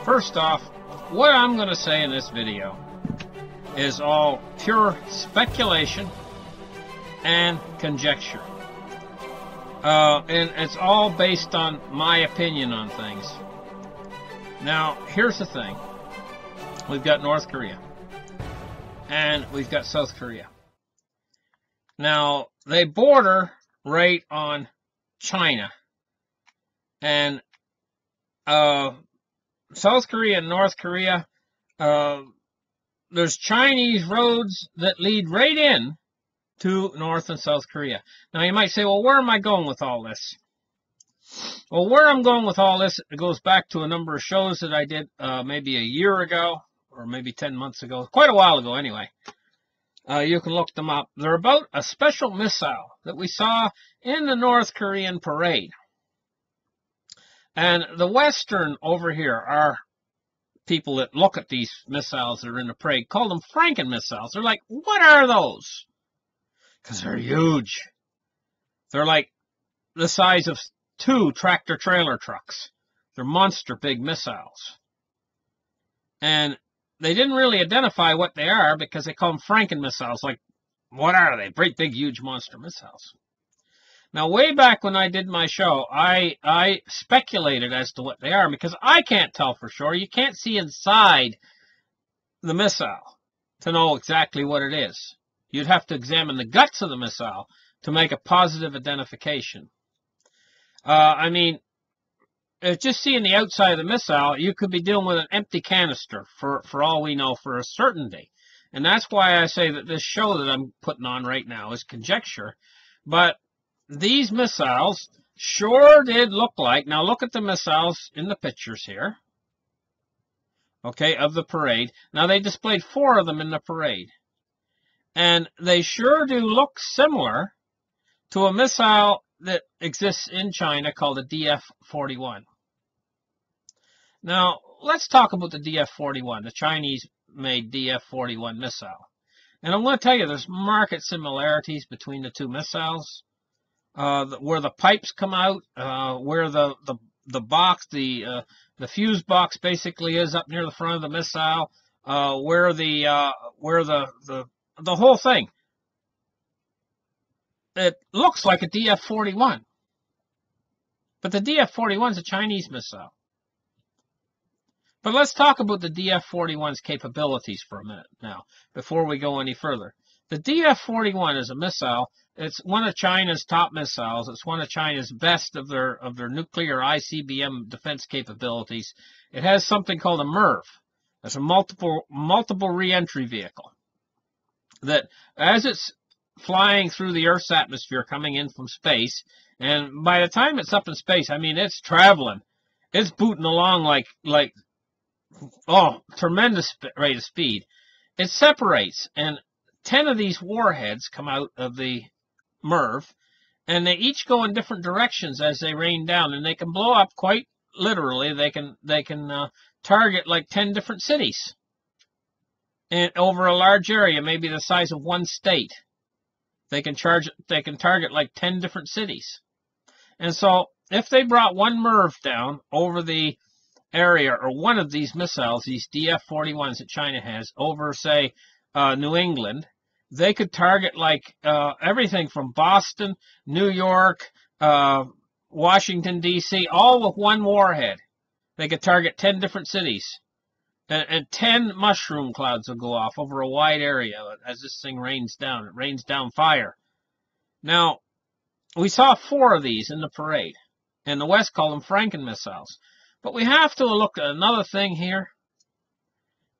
First off, what I'm going to say in this video is all pure speculation and conjecture. And it's all based on my opinion on things. Now, here's the thing. We've got North Korea. And we've got South Korea. Now, they border right on China. And South Korea and North Korea, there's Chinese roads that lead right in to North and South Korea. Now, you might say, well, where am I going with all this? Well, where I'm going with all this, it goes back to a number of shows that I did maybe a year ago, or maybe 10 months ago, quite a while ago anyway. You can look them up. They're about a special missile that we saw in the North Korean parade. And the Western over here are people that look at these missiles that are in the parade, call them Franken missiles. They're like, what are those? Because they're huge. They're like the size of 2 tractor-trailer trucks. They're monster big missiles. And they didn't really identify what they are because they call them Franken missiles. Like, what are they? Great big, huge monster missiles. Now, way back when I did my show, I speculated as to what they are because I can't tell for sure. You can't see inside the missile to know exactly what it is. You'd have to examine the guts of the missile to make a positive identification. I mean, just seeing the outside of the missile, you could be dealing with an empty canister for all we know for a certainty. And that's why I say that this show that I'm putting on right now is conjecture. But these missiles sure did look like, now look at the missiles in the pictures here, okay, of the parade. Now they displayed 4 of them in the parade. And they sure do look similar to a missile that exists in China called the DF-41. Now, let's talk about the DF-41, the Chinese-made DF-41 missile. And I'm going to tell you there's marked similarities between the 2 missiles. Where the pipes come out, where the box, the fuse box basically is up near the front of the missile, where the whole thing. It looks like a DF-41. But the DF-41 is a Chinese missile. But let's talk about the DF-41's capabilities for a minute now, before we go any further. The DF-41 is a missile. It's one of China's top missiles. It's one of China's best of their nuclear ICBM defense capabilities. It has something called a MIRV. It's a multiple reentry vehicle that, as it's flying through the Earth's atmosphere, coming in from space, and by the time it's up in space, I mean, it's traveling. It's booting along like tremendous rate of speed. It separates, and 10 of these warheads come out of the MIRV, and they each go in different directions as they rain down, and they can blow up quite literally. They can target like 10 different cities, and over a large area, maybe the size of one state. They can target like 10 different cities. And so, if they brought one MIRV down over the area, or one of these missiles, these DF-41s that China has, over, say, New England, they could target like everything from Boston, New York, Washington, D.C., all with one warhead. They could target 10 different cities. And 10 mushroom clouds will go off over a wide area as this thing rains down. It rains down fire. Now, we saw 4 of these in the parade. And the West call them Franken missiles. But we have to look at another thing here.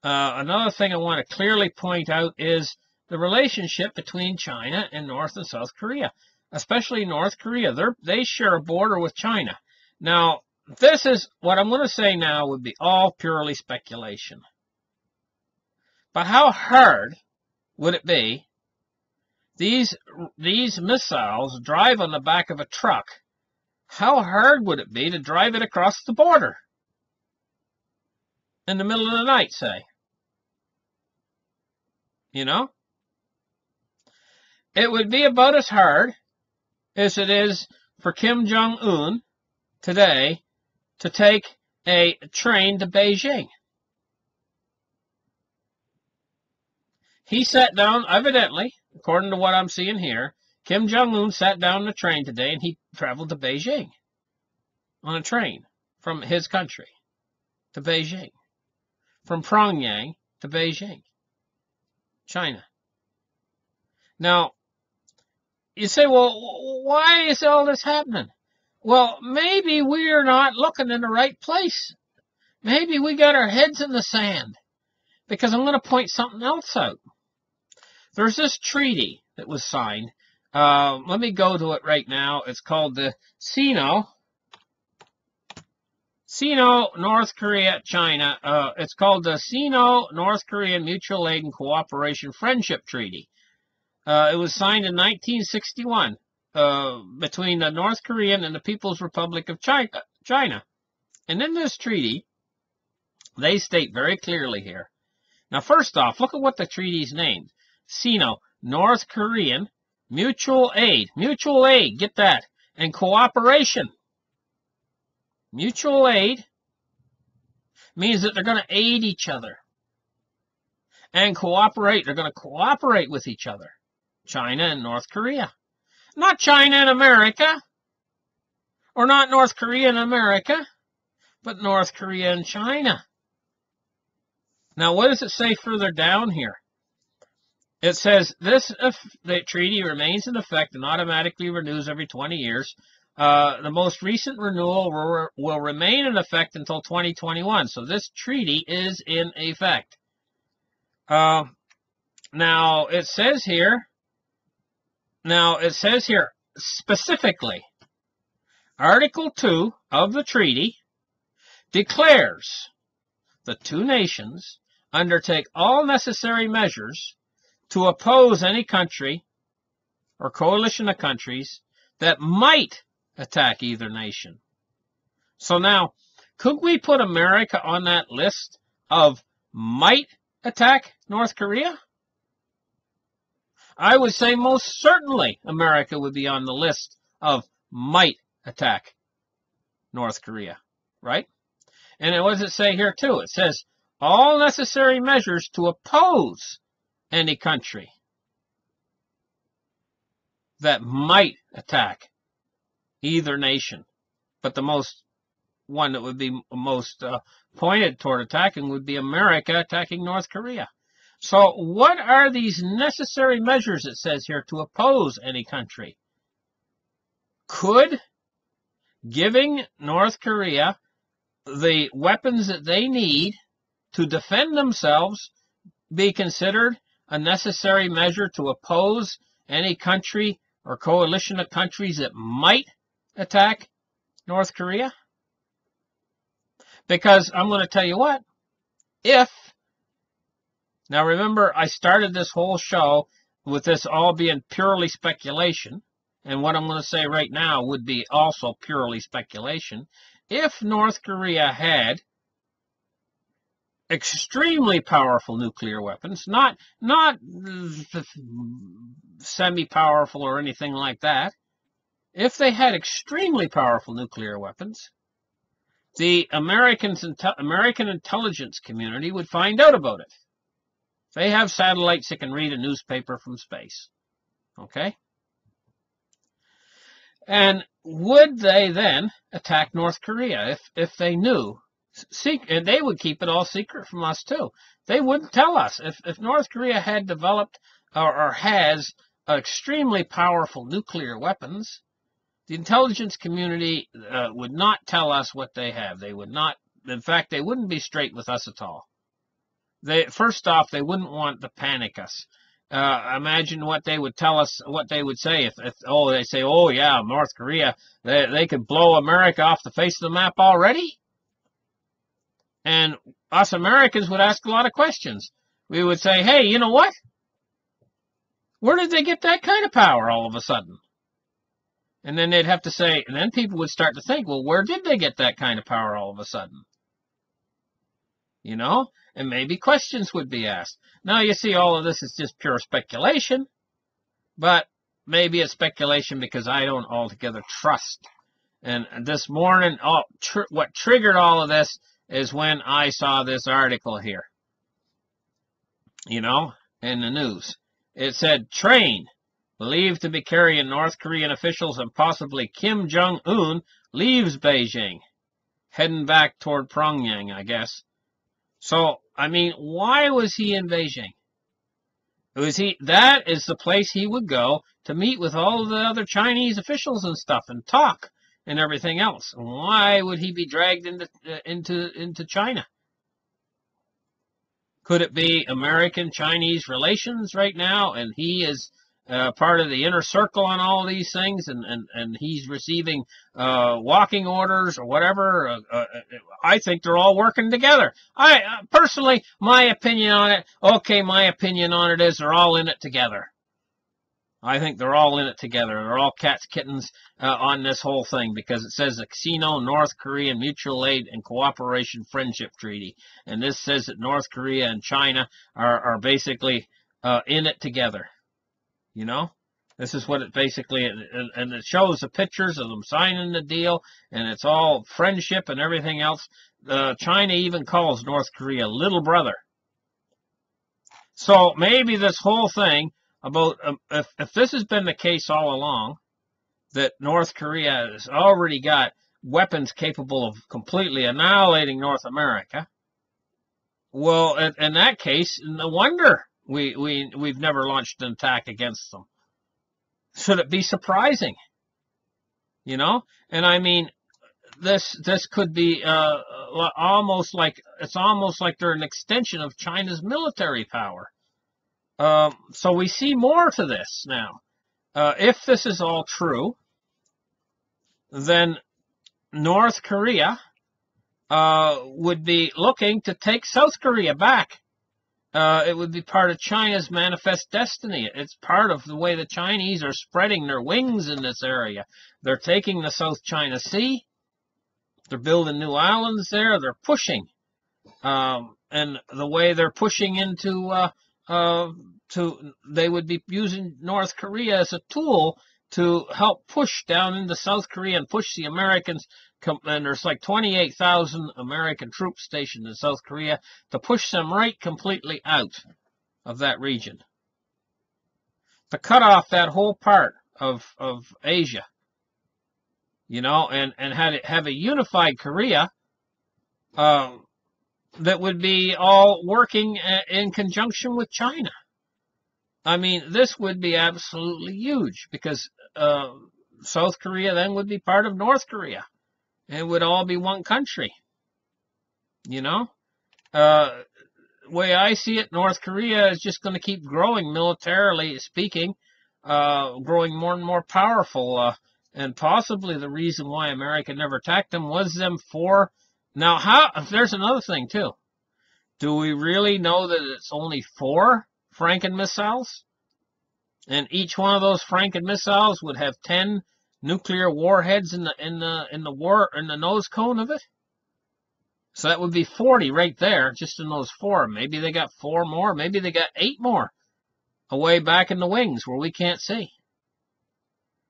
Another thing I want to clearly point out is the relationship between China and North and South Korea, especially North Korea. They share a border with China. Now, this is what I'm going to say now would be all purely speculation. But how hard would it be? These missiles drive on the back of a truck. How hard would it be to drive it across the border? In the middle of the night, say. You know? It would be about as hard as it is for Kim Jong-un today to take a train to Beijing. He sat down, evidently, according to what I'm seeing here, Kim Jong-un sat down on a train today and he traveled to Beijing on a train from his country to Beijing, from Pyongyang to Beijing, China. Now, you say, well, why is all this happening? Well, maybe we're not looking in the right place. Maybe we got our heads in the sand. Because I'm going to point something else out. There's this treaty that was signed. Let me go to it right now. It's called the Sino, North Korea, China. It's called the Sino North Korean Mutual Aid and Cooperation Friendship Treaty. It was signed in 1961 between the North Korean and the People's Republic of China. And in this treaty, they state very clearly here. Now, first off, look at what the treaty's named. Sino, North Korean Mutual Aid. Mutual aid, get that. And cooperation. Mutual aid means that they're going to aid each other. And cooperate, they're going to cooperate with each other. China and North Korea. Not China and America. Or not North Korea and America. But North Korea and China. Now, what does it say further down here? It says, the treaty remains in effect and automatically renews every 20 years. The most recent renewal will remain in effect until 2021. So this treaty is in effect. Now, it says here specifically, Article 2 of the treaty declares the two nations undertake all necessary measures to oppose any country or coalition of countries that might attack either nation. So now, could we put America on that list of might attack North Korea? I would say most certainly America would be on the list of might attack North Korea, right? And what does it say here too? It says, all necessary measures to oppose any country that might attack either nation. But the one that would be most pointed toward attacking would be America attacking North Korea. So what are these necessary measures, it says here, to oppose any country? Could giving North Korea the weapons that they need to defend themselves be considered a necessary measure to oppose any country or coalition of countries that might attack North Korea? Because I'm going to tell you what, now remember, I started this whole show with this all being purely speculation, and what I'm going to say right now would be also purely speculation. If North Korea had extremely powerful nuclear weapons, not semi-powerful or anything like that, if they had extremely powerful nuclear weapons, the American intelligence community would find out about it. They have satellites that can read a newspaper from space. Okay? And would they then attack North Korea if they knew? And they would keep it all secret from us too. They wouldn't tell us. If North Korea had developed or has extremely powerful nuclear weapons, the intelligence community would not tell us what they have. They would not. In fact, they wouldn't be straight with us at all. First off, they wouldn't want to panic us. Imagine what they would tell us, what they would say if they say, oh yeah, North Korea, they could blow America off the face of the map already. And us Americans would ask a lot of questions. We would say, hey, you know what? Where did they get that kind of power all of a sudden? And then they'd have to say, and then people would start to think, well, where did they get that kind of power all of a sudden? You know? And maybe questions would be asked. Now, you see, all of this is just pure speculation, but maybe it's speculation because I don't altogether trust And this morning, what triggered all of this is when I saw this article here, you know, in the news. It said, train believed to be carrying North Korean officials and possibly Kim Jong-un leaves Beijing, heading back toward Pyongyang, I guess. So, I mean, why was he in Beijing? That is the place he would go to meet with all of the other Chinese officials and stuff and talk and everything else. Why would he be dragged into China? Could it be American-Chinese relations right now, and he is part of the inner circle on all these things, and he's receiving walking orders or whatever? I think they're all working together. Personally, my opinion on it is they're all in it together. I think they're all in it together. They're all cats, kittens on this whole thing, because it says the Sino-North Korean Mutual Aid and Cooperation Friendship Treaty. And this says that North Korea and China are basically in it together. You know? This is what it basically, and it shows the pictures of them signing the deal, and it's all friendship and everything else. China even calls North Korea little brother. So maybe this whole thing about, if this has been the case all along, that North Korea has already got weapons capable of completely annihilating North America, well, in that case, no wonder we've never launched an attack against them. Should it be surprising? You know? And I mean, this could be almost like they're an extension of China's military power. So we see more to this now. If this is all true, then North Korea would be looking to take South Korea back. It would be part of China's manifest destiny. It's part of the way the Chinese are spreading their wings in this area. They're taking the South China Sea. They're building new islands there. They're pushing. And the way they're pushing into they would be using North Korea as a tool to help push down into South Korea and push the Americans. And there's like 28,000 American troops stationed in South Korea to push them right completely out of that region. To cut off that whole part of Asia. You know, and have a unified Korea that would be all working in conjunction with China. I mean, this would be absolutely huge, because South Korea then would be part of North Korea. It would all be one country. You know? The way I see it, North Korea is just going to keep growing militarily speaking, growing more and more powerful. And possibly the reason why America never attacked them was them for... Now, there's another thing, too. Do we really know that it's only 4 Franken missiles? And each one of those Franken missiles would have 10 nuclear warheads in the nose cone of it? So that would be 40 right there, just in those 4. Maybe they got 4 more. Maybe they got 8 more away back in the wings where we can't see.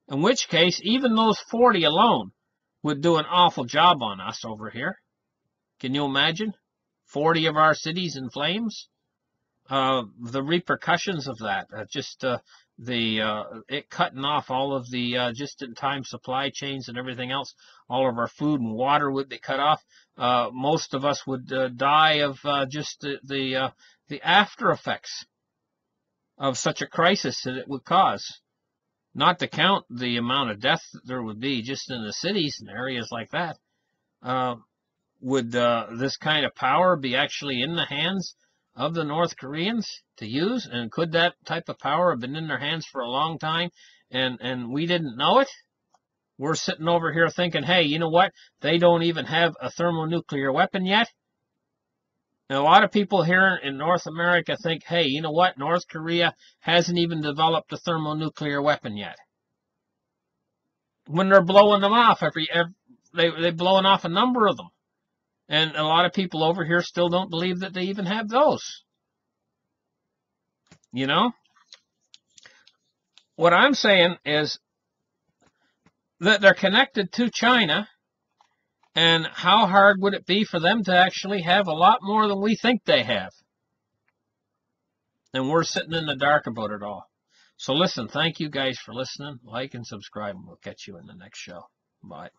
In which case, even those 40 alone would do an awful job on us over here. Can you imagine? 40 of our cities in flames? The repercussions of that, it cutting off all of the just-in-time supply chains and everything else. All of our food and water would be cut off. Most of us would die of just the after effects of such a crisis that it would cause. Not to count the amount of death that there would be just in the cities and areas like that. Would this kind of power be actually in the hands of the North Koreans to use? And could that type of power have been in their hands for a long time and we didn't know it? We're sitting over here thinking, hey, you know what? They don't even have a thermonuclear weapon yet. And a lot of people here in North America think, hey, you know what? North Korea hasn't even developed a thermonuclear weapon yet. When they're blowing them off, they're blowing off a number of them. And a lot of people over here still don't believe that they even have those. You know? What I'm saying is, that they're connected to China, and how hard would it be for them to actually have a lot more than we think they have? And we're sitting in the dark about it all. So listen, thank you guys for listening. Like and subscribe, and we'll catch you in the next show. Bye.